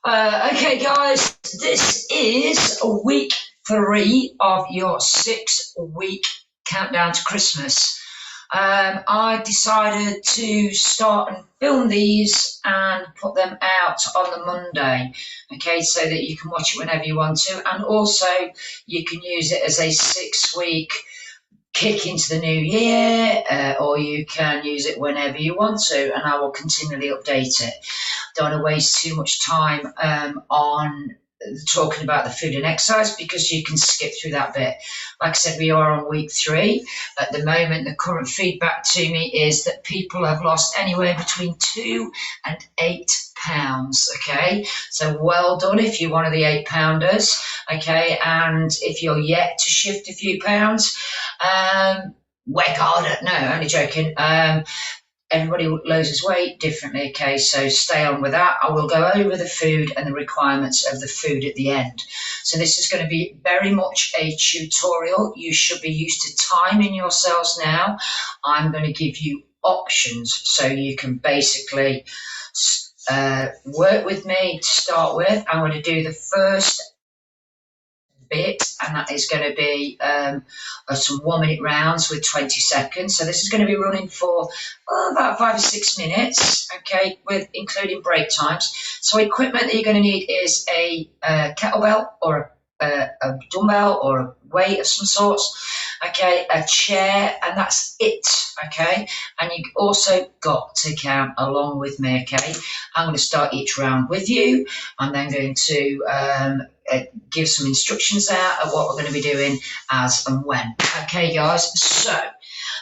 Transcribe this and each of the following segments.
Okay, guys, this is week 3 of your 6-week countdown to Christmas. I decided to start and film these and put them out on the Monday, okay, so that you can watch it whenever you want to, and also you can use it as a 6-week kick into the new year, or you can use it whenever you want to, and I will continually update it. Don't want to waste too much time on talking about the food and exercise because you can skip through that bit. Like I said, we are on week 3 at the moment. The current feedback to me is that people have lost anywhere between 2 and 8 pounds. Okay, so well done if you're one of the 8-pounders. Okay, and if you're yet to shift a few pounds, work harder. No, only joking. Everybody loses weight differently, okay, so stay on with that. I will go over the food and the requirements of the food at the end. So this is going to be very much a tutorial. You should be used to timing yourselves now. I'm going to give you options so you can basically work with me to start with. I'm going to do the first bit, and that is going to be some 1-minute rounds with 20 seconds. So this is going to be running for about 5 or 6 minutes, okay, with including break times. So equipment that you're going to need is a kettlebell or a dumbbell or a weight of some sorts, okay, a chair, and that's it, okay. And you also got to count along with me, okay. I'm going to start each round with you. I'm then going to give some instructions out of what we're going to be doing as and when. Okay, guys, so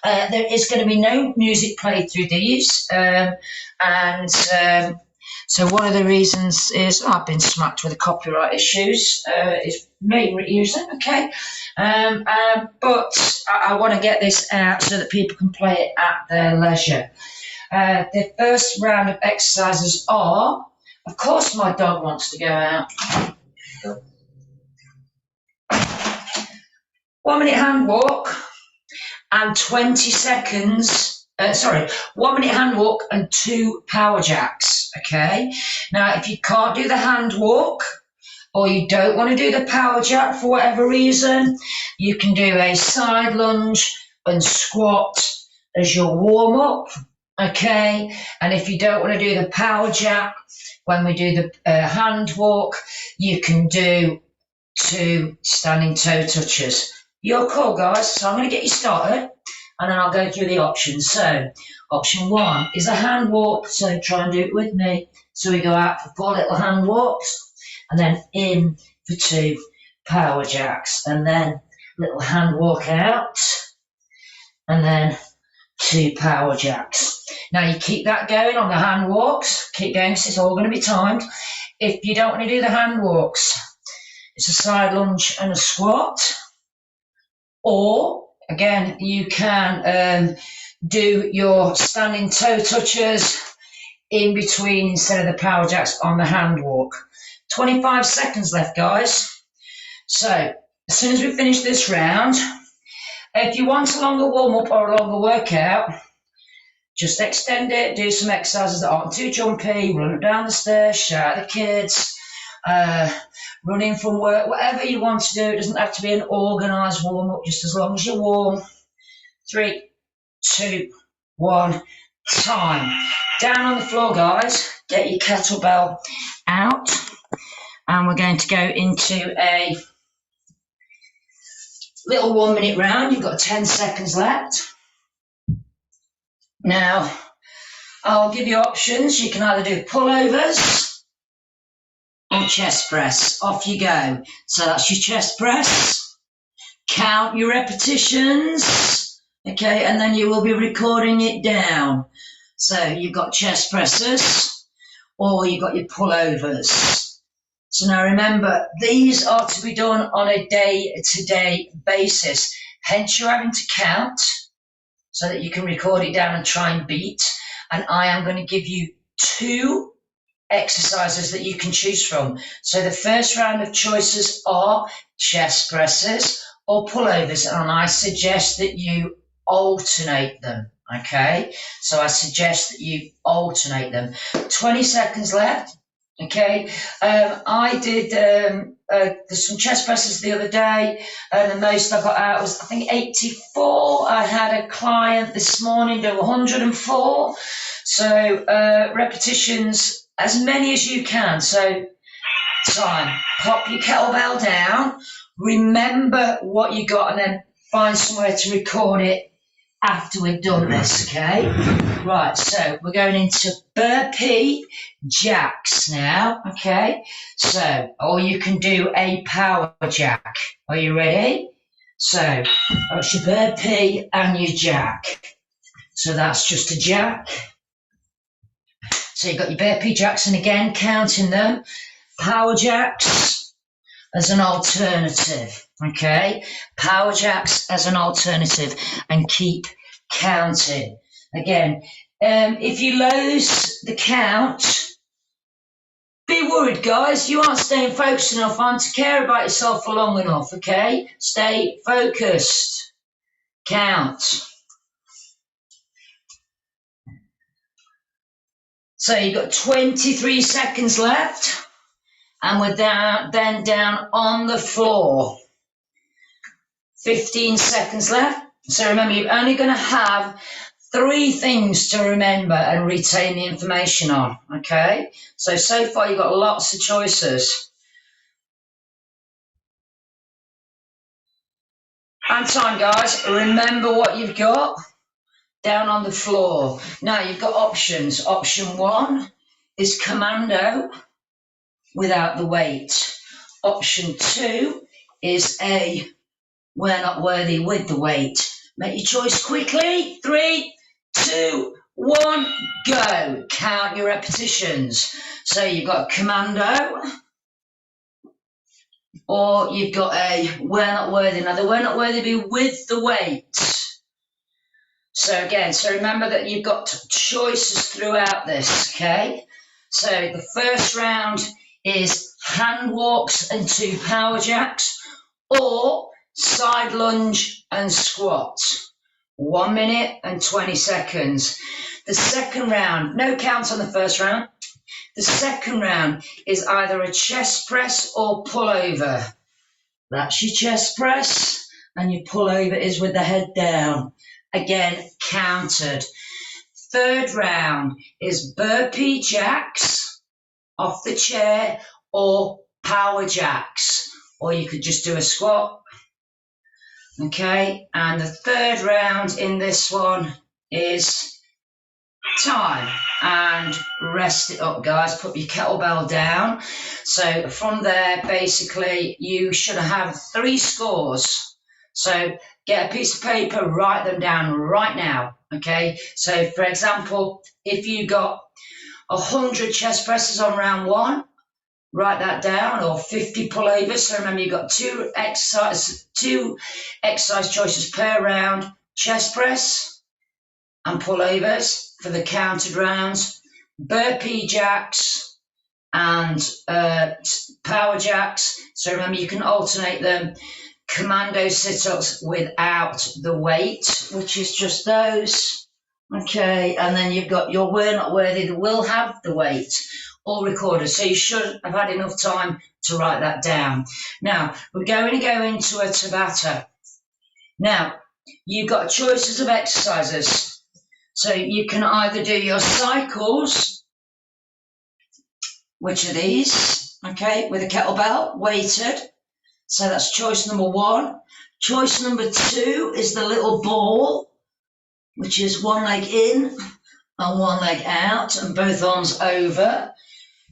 there is going to be no music played through these, so one of the reasons is I've been smacked with the copyright issues, is me using, okay, but I want to get this out so that people can play it at their leisure. The first round of exercises are, of course my dog wants to go out. 1-minute hand walk and 20 seconds. 1-minute hand walk and 2 power jacks. Okay. Now, if you can't do the hand walk or you don't want to do the power jack for whatever reason, you can do a side lunge and squat as your warm up. Okay. And if you don't want to do the power jack when we do the hand walk, you can do 2 standing toe touches. Your call, guys. So I'm going to get you started and then I'll go through the options. So option 1 is a hand walk. So try and do it with me. So we go out for 4 little hand walks and then in for 2 power jacks and then little hand walk out and then 2 power jacks. Now you keep that going on the hand walks. Keep going because it's all going to be timed. If you don't want to do the hand walks, it's a side lunge and a squat. Or, again, you can do your standing toe touches in between instead of the power jacks on the hand walk. 25 seconds left, guys. So, as soon as we finish this round, if you want a longer warm-up or a longer workout, just extend it, do some exercises that aren't too jumpy, run up down the stairs, shout at the kids, running from work, whatever you want to do. It doesn't have to be an organised warm-up, just as long as you're warm. 3, 2, 1, time. Down on the floor, guys. Get your kettlebell out. And we're going to go into a little 1-minute round. You've got 10 seconds left. Now, I'll give you options. You can either do pullovers or chest press. Off you go. So that's your chest press. Count your repetitions. Okay, and then you will be recording it down. So you've got chest presses or you've got your pullovers. So now remember, these are to be done on a day-to-day basis. Hence you're having to count so that you can record it down and try and beat. And I am going to give you 2 exercises that you can choose from. So the first round of choices are chest presses or pullovers, and I suggest that you alternate them. Okay, so I suggest that you alternate them. 20 seconds left. Okay, I did some chest presses the other day, and the most I got out was I think 84. I had a client this morning do 104. So repetitions, as many as you can. So time, pop your kettlebell down, remember what you got, and then find somewhere to record it after we've done this, okay? Right, so we're going into burpee jacks now, okay? So, or you can do a power jack. Are you ready? So, that's your burpee and your jack. So that's just a jack. So you've got your burpee jacks, and again, counting them. Power jacks as an alternative, okay? Power jacks as an alternative, and keep counting. Again, if you lose the count, be worried, guys. You aren't staying focused enough on to care about yourself for long enough, okay? Stay focused. Count. So you've got 23 seconds left, and we're then down on the floor. 15 seconds left. So remember, you're only going to have 3 things to remember and retain the information on, okay? So far you've got lots of choices. And time, guys. Remember what you've got down on the floor. Now, you've got options. Option 1 is commando without the weight. Option 2 is a we're not worthy with the weight. Make your choice quickly. 3, 2, 1, go. Count your repetitions. So you've got commando, or you've got a we're not worthy. Now, the we're not worthy be with the weight. So again, remember that you've got choices throughout this, okay? So the first round is hand walks and 2 power jacks, or side lunge and squat. 1 minute and 20 seconds. The second round, no counts on the first round. The second round is either a chest press or pullover. That's your chest press, and your pullover is with the head down. Again, counted. Third round is burpee jacks off the chair or power jacks, or you could just do a squat. Okay, and the third round in this one is time, and rest it up, guys. Put your kettlebell down. So from there, basically, you should have 3 scores. So get a piece of paper, write them down right now, okay? So, for example, if you got 100 chest presses on round 1, write that down, or 50 pullovers. So remember, you've got 2 exercise choices per round: chest press and pullovers for the counted rounds, burpee jacks and power jacks. So remember, you can alternate them. Commando sit-ups without the weight, which is just those. Okay, and then you've got your we're not worthy that will have the weight, all recorded. So you should have had enough time to write that down. Now, we're going to go into a Tabata. Now, you've got choices of exercises. So you can either do your cycles, which are these, okay, with a kettlebell, weighted. So that's choice number 1. Choice number 2 is the little ball, which is 1 leg in and 1 leg out, and both arms over.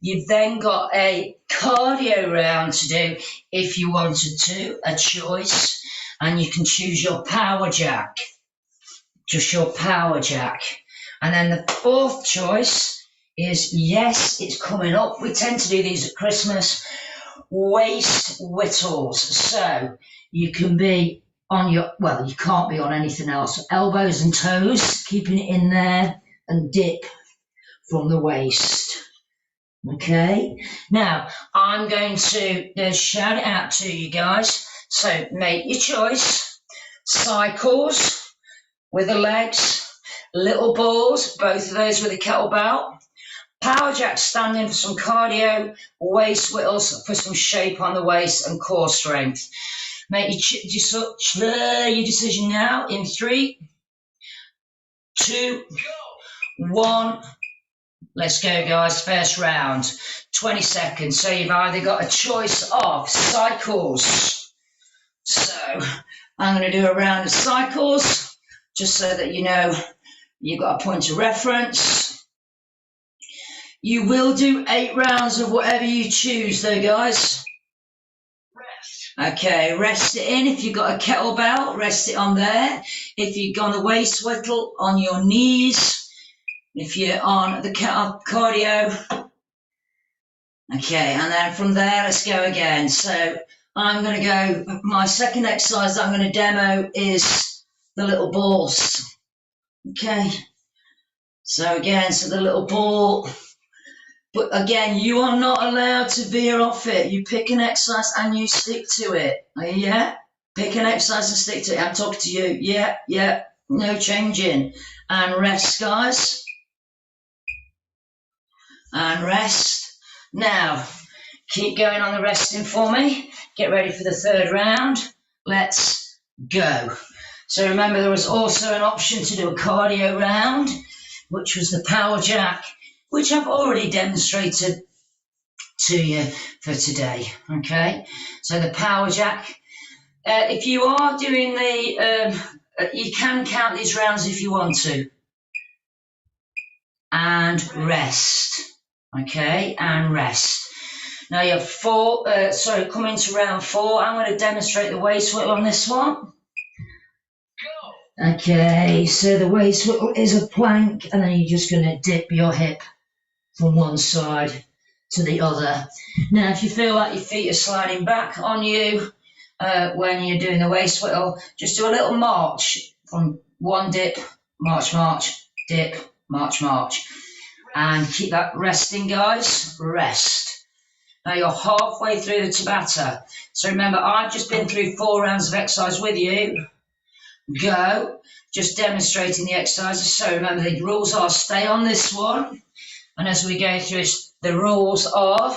You've then got a cardio round to do if you wanted to, a choice, and you can choose your power jack, just your power jack. And then the 4th choice is, yes, it's coming up. We tend to do these at Christmas, waist whittles. So you can be on your, well, you can't be on anything else. Elbows and toes, keeping it in there, and dip from the waist. Okay, now I'm going to shout it out to you guys. So make your choice. Cycles with the legs, little balls, both of those with a kettlebell, Power jack standing for some cardio, waist whittles for some shape on the waist and core strength. Make your decision now in 3, 2, 1. Let's go, guys. First round, 20 seconds. So you've either got a choice of cycles. So I'm going to do a round of cycles just so that you know you've got a point of reference. You will do 8 rounds of whatever you choose though, guys. Okay, rest it in. If you've got a kettlebell, rest it on there. If you've got a waist whittle, on your knees. If you're on the cardio. Okay, and then from there, let's go again. So I'm going to go, my second exercise that I'm going to demo is the little balls. Okay, so again, so the little ball. But again, you are not allowed to veer off it. You pick an exercise and you stick to it. Yeah? Pick an exercise and stick to it. I'm talking to you. Yeah. No changing. And rest, guys. And rest. Now, keep going on the resting for me. Get ready for the third round. Let's go. So remember, there was also an option to do a cardio round, which was the power jack, which I've already demonstrated to you for today, okay? So the power jack, if you are doing the, you can count these rounds if you want to. And rest, okay? And rest. Now you have 4, coming to round 4, I'm going to demonstrate the waist whittle on this one. Okay, so the waist whittle is a plank, and then you're just going to dip your hip from one side to the other. Now, if you feel like your feet are sliding back on you when you're doing the waist whittle, just do a little march from one dip, march, dip, march. And keep that resting, guys. Rest. Now, you're halfway through the Tabata. So remember, I've just been through 4 rounds of exercise with you. Go. Just demonstrating the exercises. So remember, the rules are stay on this one. And as we go through, the rules are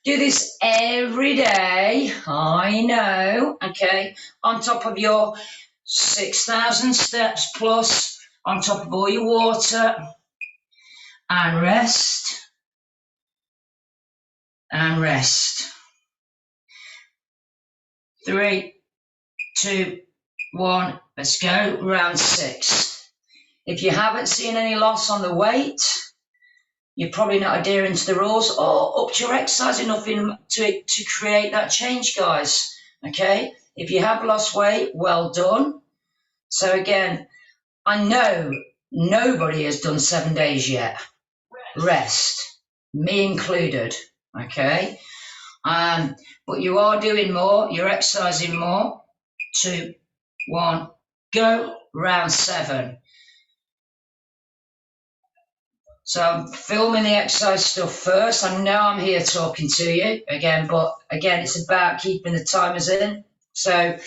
do this every day. I know, okay, on top of your 6,000 steps plus, on top of all your water, and rest, and rest. 3, 2, 1, let's go. Round 6. If you haven't seen any loss on the weight, you're probably not adhering to the rules or up to your exercise enough to create that change, guys. Okay? If you have lost weight, well done. So again, I know nobody has done 7 days yet. Rest. Me included. Okay? But you are doing more. You're exercising more. 2, 1, go. Round 7. So I'm filming the exercise stuff first. I know I'm here talking to you again, but again, it's about keeping the timers in. So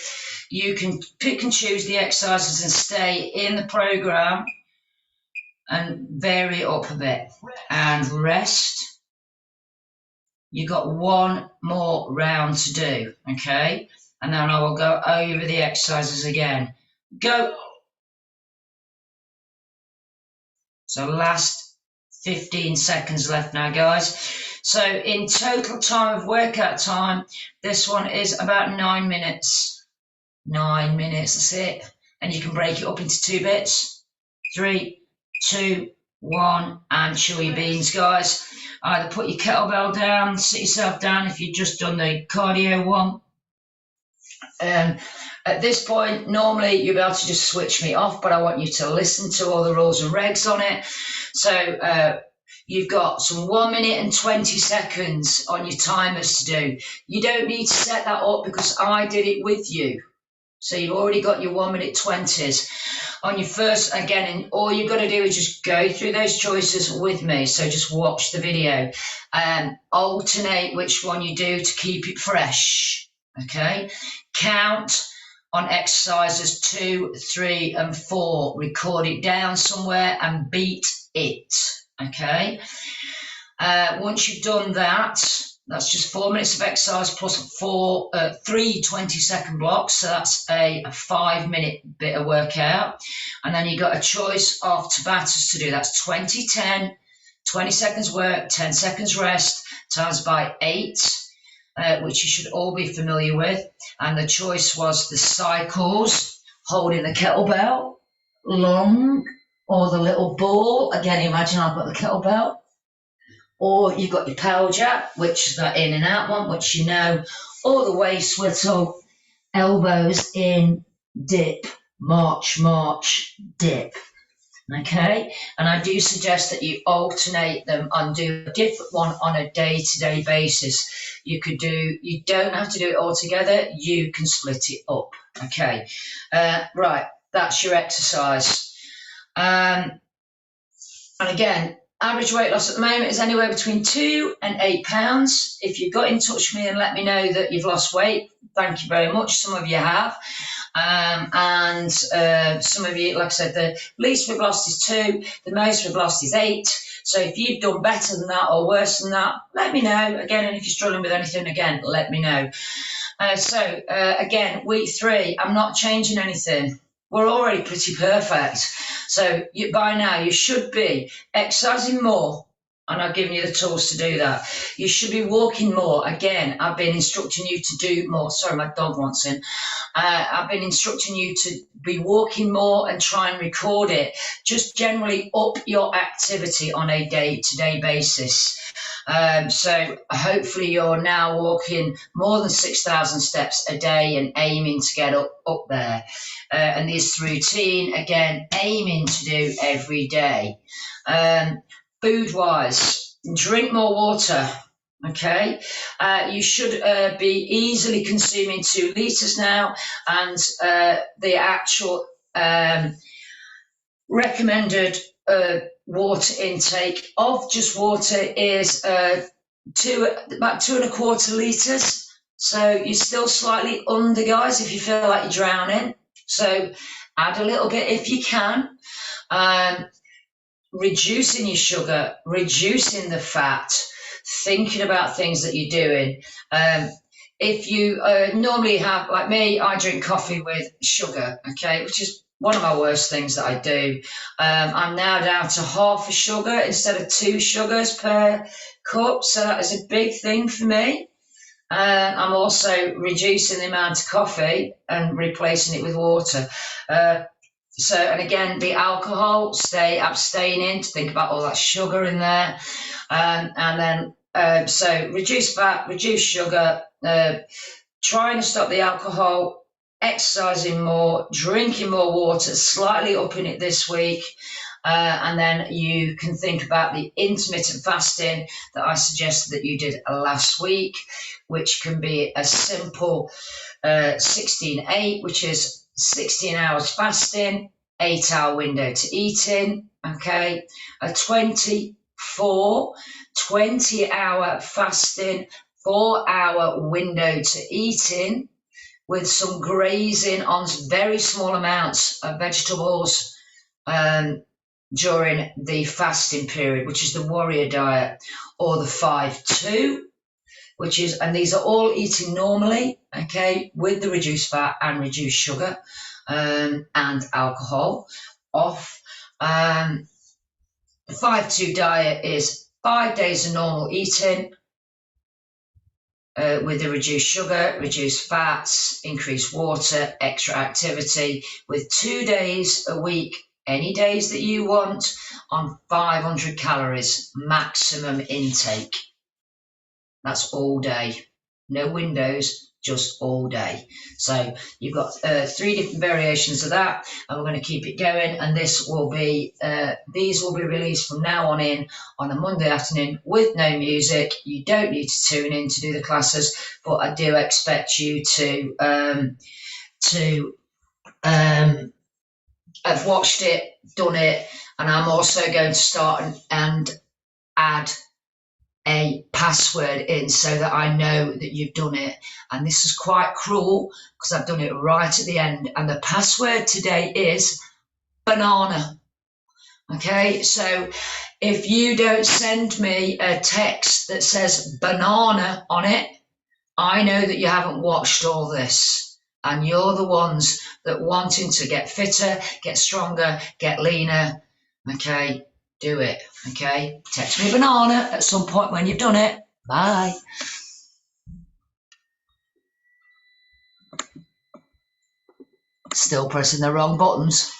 you can pick and choose the exercises and stay in the program and vary it up a bit. And rest. You've got 1 more round to do, okay? And then I will go over the exercises again. Go. So last 15 seconds left now, guys. So in total time of workout time, this one is about 9 minutes. 9 minutes, that's it. And you can break it up into 2 bits. 3, 2, 1, and chew your beans, guys. Either put your kettlebell down, sit yourself down if you've just done the cardio one. At this point, normally you'll be able to just switch me off, but I want you to listen to all the rules and regs on it. So you've got some 1 minute and 20 seconds on your timers to do. You don't need to set that up because I did it with you. So you've already got your 1 minute 20s. On your first, again, and all you've got to do is just go through those choices with me. So just watch the video and alternate which one you do to keep it fresh. Okay? Count on exercises 2, 3, and 4. Record it down somewhere and beat it. Okay? Once you've done that, that's just 4 minutes of exercise plus three 20-second blocks. So that's a 5-minute bit of workout. And then you've got a choice of Tabatas to do. That's 20-10, 20 seconds work, 10 seconds rest, times by 8, which you should all be familiar with. And the choice was the cycles, holding the kettlebell, long, or the little ball. Again, imagine I've got the kettlebell. Or you've got your power jack, which is that in and out one, which you know, or the waist whittle, elbows in, dip, march, dip. Okay, and I do suggest that you alternate them and do a different one on a day-to-day basis. You don't have to do it all together, you can split it up. Okay, right, that's your exercise. And again, average weight loss at the moment is anywhere between 2 and 8 pounds. If you've got in touch with me and let me know that you've lost weight, thank you very much. Some of you have. And some of you, like I said, the least we've lost is 2, the most we've lost is 8. So if you've done better than that or worse than that, let me know. Again, and if you're struggling with anything, again, let me know. Again, week 3, I'm not changing anything. We're already pretty perfect. So by now, you should be exercising more, and I've given you the tools to do that. You should be walking more. Again, I've been instructing you to do more. Sorry, my dog wants in. I've been instructing you to be walking more and try and record it. Just generally up your activity on a day-to-day basis. So hopefully you're now walking more than 6,000 steps a day and aiming to get up there. And this routine, again, aiming to do every day. Food-wise, drink more water. Okay, you should be easily consuming 2 litres now, and the actual recommended water intake of just water is about 2.25 litres. So you're still slightly under, guys, if you feel like you're drowning. So add a little bit if you can. Reducing your sugar, reducing the fat, thinking about things that you're doing. If you normally have, like me, I drink coffee with sugar, okay, which is one of my worst things that I do. I'm now down to half a sugar instead of 2 sugars per cup, so that is a big thing for me. I'm also reducing the amount of coffee and replacing it with water. And again, the alcohol, stay abstaining to think about all that sugar in there. So reduce fat, reduce sugar, trying to stop the alcohol, exercising more, drinking more water, slightly upping it this week. And then you can think about the intermittent fasting that I suggested that you did last week, which can be a simple 16-8, which is 16 hours fasting, 8-hour window to eating, okay? A 20-hour fasting, 4-hour window to eating, with some grazing on very small amounts of vegetables during the fasting period, which is the warrior diet, or the 5-2, which is, and these are all eating normally, okay, with the reduced fat and reduced sugar and alcohol off. The 5-2 diet is 5 days of normal eating with the reduced sugar, reduced fats, increased water, extra activity, with 2 days a week, any days that you want, on 500 calories maximum intake. That's all day, no windows, just all day. So you've got 3 different variations of that, and we're going to keep it going. And this will be these will be released from now on on a Monday afternoon with no music. You don't need to tune in to do the classes, but I do expect you to have watched it, done it, and I'm also going to start and add a password in so that I know that you've done it. And this is quite cruel because I've done it right at the end. And the password today is banana. Okay, so if you don't send me a text that says banana on it, I know that you haven't watched all this. And you're the ones that wanting to get fitter, get stronger, get leaner. Okay, do it. Okay, text me a banana at some point when you've done it. Bye. Still pressing the wrong buttons.